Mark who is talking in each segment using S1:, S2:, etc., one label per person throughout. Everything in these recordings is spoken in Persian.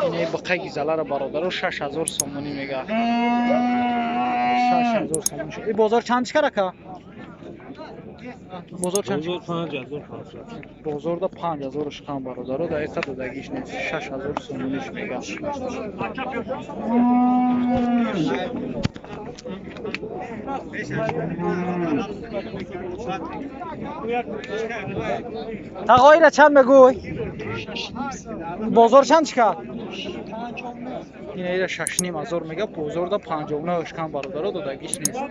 S1: اینه بقیه گیزاله را برادر 6000 سومونی میگه. 6000 سومونی شد. این بازار چند کرده که؟ بازار چند؟
S2: 5500.
S1: بازار دا 5000 شکم برادر در ایتا دادگیش نیست. 6000 سومونیش میگه. تقایی را چند بگوی؟ بازار چند شکر؟ این ایره 6500 میگه. بازار دا 59 شکم برادر دادگیش نیست.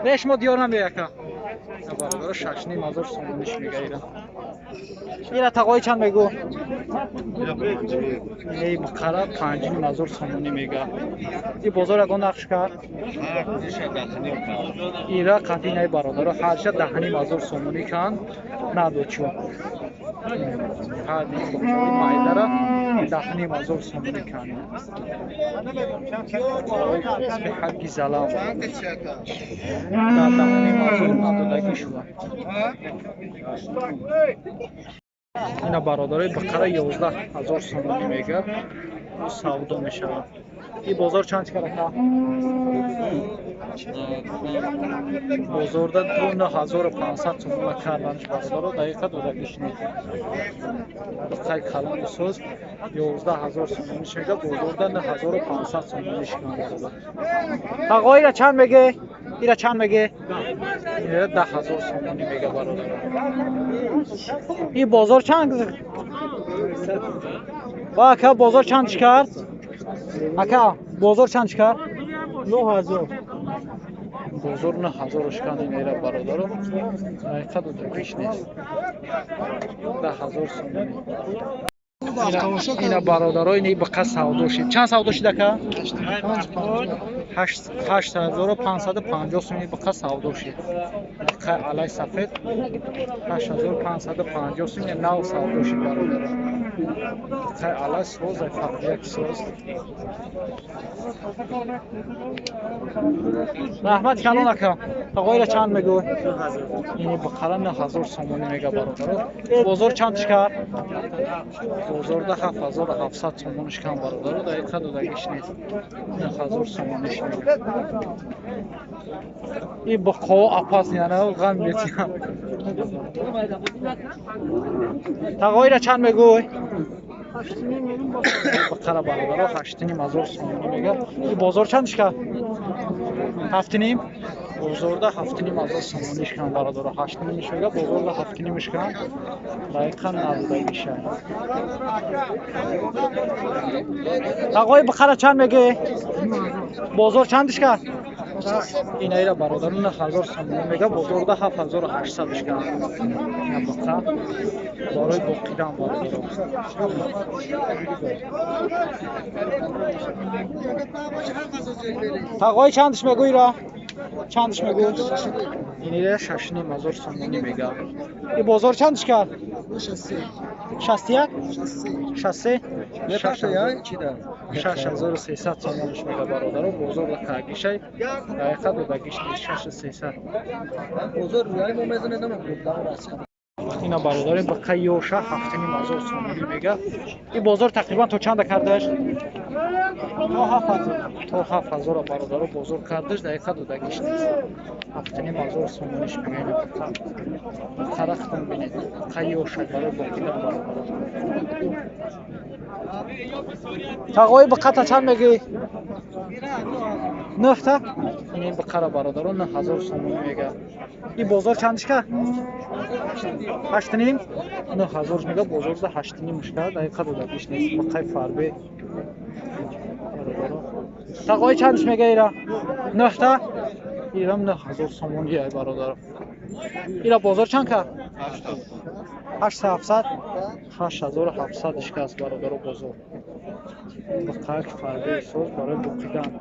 S1: ریش ما دیار نمیگه که برادر 6500 سومونیش میگه ایره. ایره تقایی چند بگو؟ ای بقره 5500 سومونی میگه. این بازار اگه نقش کرد؟ ایره قدی نای برادر هر شد 10500 سومونی کن ندو چون قدی بازاری مایده را 10500 سومونی کن. اسم حقی زلام 10500 ندادگی شد. اینا برادرای بقره 11000 سومونی میگه. سودا میشه. این بازار چند کرده؟ بازار دا 9500 سومون کردنش برادر دقیقه دادگیش نیست. بقیه کلان سوز 11000 سومونیش میگه. بازار دا 9500 سومونیش کنه. تقایی را چند میگه؟ ایره چند میگه؟ ایره 10000 سومونی میگه برادر. این بازار چند؟ با اکا بازار چند کرد؟ اکا بازار چند کرد؟
S2: 9000.
S1: بازار 9000 شکن میره برادر. دقیقه دادگیش نیست. 10000 سومونی. اینا برادرای نی بقا سودا شد. چند سودا شده که؟ 8550 سومونی بقا سودا شد. بقا علای سفید 8550 سومونی نو سودا شد برادر. بقا علای سوز فقط سوز. رحمت کلون اکا. تقایی را چند میگوی؟ اینی بقره 9000 سومونی میگه برادر. بازار چند کرد؟ بازار ده 7700 سومونش کم برادر. دقیقه دادگیش نیست. 9000 سومونش میگه. این بقا اپاس یعنی غم بیتیم. تقایی را چند میگوی؟ بقره برادر 8500 سومونی میگه. این بازار چند کرد؟ 7.5 بازار ده 7500 سومونیش کن برادر. 8.5 میگه. بازار ده 7.5 کن. دقیقاً نبودگیش. تقایی بقره چند میگه؟ بازار چندش کرد؟ این ایره برادر 9000 سومونی میگه. بازار ده 7800 کن. این بقره برای بقیدن برادر. تقایی چندش میگوی را؟ چندش میگو؟ این ایره 6500 سومونی میگه. این بازار چندش کرد؟ 61 63 6300 سومونش میگه برادر. بازار کاگیشه دقیقه دادگیش نیست. 6300
S2: بازار روی ما میزنه نمیدونم.
S1: اینا برادر بقیه یوشه 7500 سومونی میگه. این بازار تقریبا تو چند کردش؟ تا 7000 برادر بازار کردش. دقیقه دادگیش نیست. 7500 سومونیش میگه. خرختون بینید. بقیه یوشه برای بقیدن برادر. تقایی بقیه چند میگی؟ 9 تا؟ این بقره برادر 9000 سومونی میگه. این بازار چندش که؟ 8.5 9000 میگه. بازار ده 8.5 مشکل دقیقه دادگیش نیست. بقیه فربه تقایی چندش میگه ایرا؟ 9 تا؟ ایرام 9000 سومونی ای برادر. ایرا بازار چند که؟ 8700 8700 اشکاست برادر بازار. بقیه فربه سوز برای بقیدن.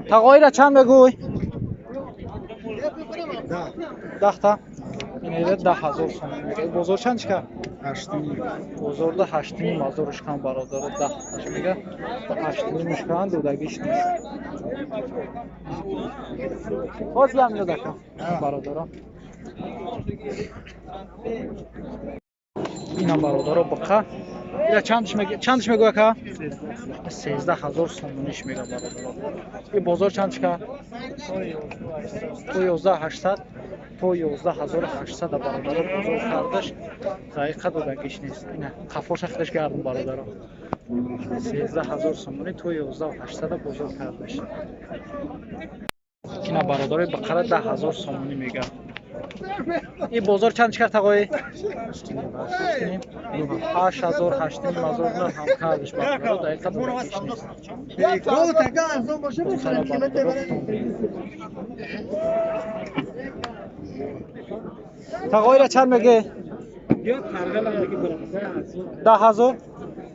S1: تقایی را چند بگوی؟ 10 تا؟ این ایره 10000 سومونی میگه. بازار چند که؟ 8.5 بازار ده 8500 کن برادر. 10 میگه. 8.5 کن دودگیش نیست. باز هم دادکم برادر. اینا برادر بقا اینا چندش میگه که 13000 سومونیش میگه برادر. این بازار چندش که تو 11800 تو 11800 برادر بازار کردش دقیقه دادگیش نیست. اینا قفاش خودش کردم برادر 13000 سومونی تو 11800 بازار کردش. اینا برادر بقره 10000 سومونی میگه. این بازار چند کرد آقای 8000 8000 نه هم کارش برادر دقیقه دادگیش نیست. تقایر چند میگه 10000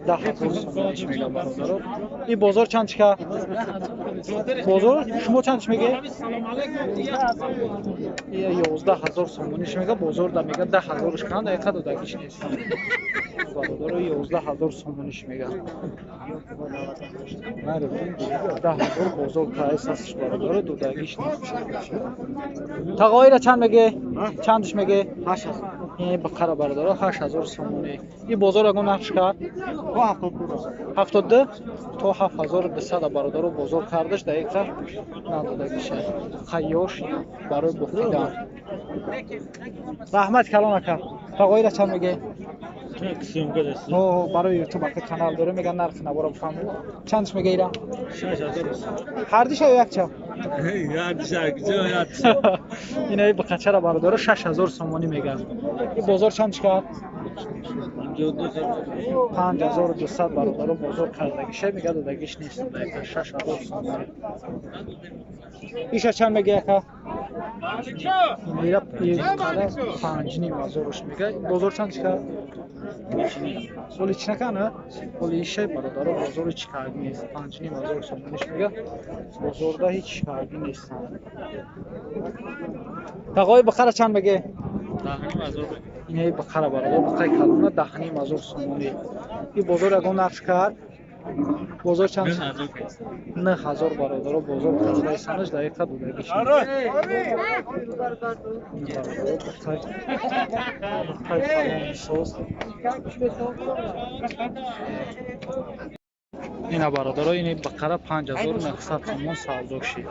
S1: 10000 میگه برادر. این بازار چند چیکار بازار شما چندش میگه 11000 سومونیش میگه بازار دا میگه 10000ش کنه دقیقه دادگیش نیست برادر. 11000 سومونیش میگه 10000 بازار پرایس هستش برادر دادگیش نیست. تقایر چند میگه چندش میگه 8000 این بقره برادر 8000 سومونی. این بازار اگه نقش کرد 72 تو 7200 برادر بازار کردش دقیقه ندادگیشه خیاش برای بخیدن. رحمت کلام اکا تقایر چند میگه برای یوتیوب اکا کانال داره میگن نرخ نبارا بفهمید چندش میگه ایران
S2: 6000
S1: هر دیش یک چم
S2: هر دیش
S1: اینه بقچه را برادر 6000 سومونی میگن. این بازار چندش کرد 5200 برادر بازار کردگیشه میگه دادگیش نیست دقیقه 6000 سومونی. ایش چند میگه اکا میره این قدر 5500 میگه. بازار چند کرد ولی چی نکنه ولی ایشه برادر بازار چیکارگی نیست 5500 سومونیش میگه بازار ده هیچ چیکارگی نیست. تقای بخره چند میگه اینه بخره برادر بخره کلونه 10500 سومونی. این بازار اگه نقش کرد بازار چند 9000 برادر بازار کرده سنش دقیقه دادگیش نیست. اینا برادر این بقره 5900 سومون سالدوشی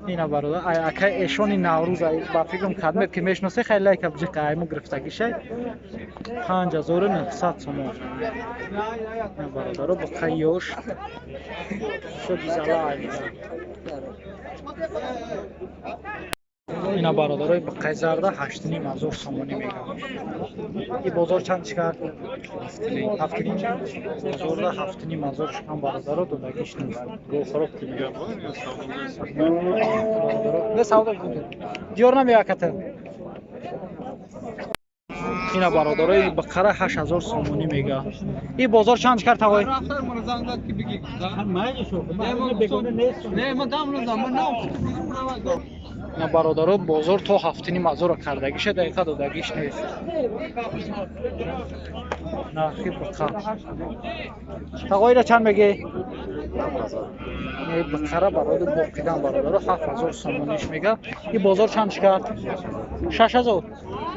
S1: اینا برادر اکا اشونی نوروز با فکرم کدمت که میشناسه خیلی لایک بجه قایمو گرفتگیشه 5900 سومون. اینا برادر با خیاش شد زلای اینا برادرای با قیزرده 8500 سومونی میگن. این بازار چند کرد 7500 بازار 7500 هم برادر دادگیش نیست گو خراب میگن نه سودا دیور نمیاکته. اینا برادرای بقره 8000 سومونی میگه. این بازار چند کرد آقای نه برادر بازار تو 7500 کردگیشه دقیقه دادگیش نیست. نه خیلی بقره تقایر چند میگه بقره برادر باقیدن برادر 7000 سومونیش میگه. این بازار چند کرد 6000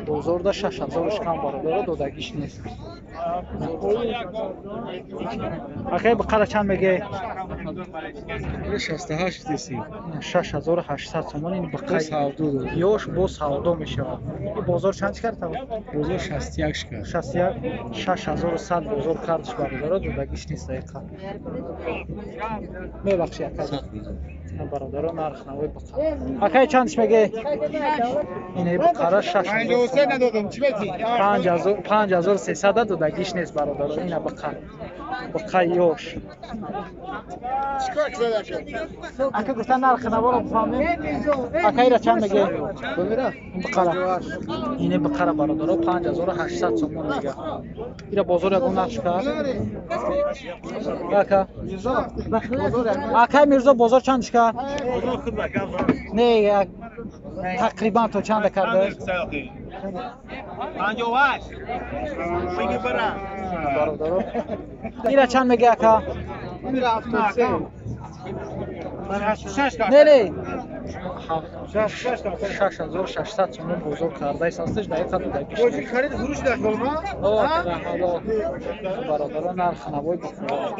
S1: بازار ده 6000ش کم برادر دادگیش نیست. آخه بقره چند میگه
S2: 68 سی
S1: 6800 سومون. این بقره یوش با سودا میشه. این بازار چند کرد
S2: بازار 61 کرد
S1: 61 6100 بازار کردش برادر دادگیش نیست دقیقه میبخشی اکا برادر نرخ نوی بقره اکا چندش میگه اینه بقره 5300 دادگیش نیست برادر. اینه بقره یوش اکا گفتن نرخ نوی رو بفهمیم اکا ایره چند میگه بقره اینه بقره برادر 5800 سومون میگه. ایره بازار اگه نقش کرد اکا میرزا بازار چندش کرد نه تقریبا تو چند کرده
S3: 58 میگه برا
S1: برادر. ایره چند میگه اکا
S3: من 76
S1: نه 6600 сомон бозор кардааст ҳасташ дар як қадр дар
S3: Божи харид фурӯш дар болма?
S1: дар ҳало бародарон нарх навой бихӯранд.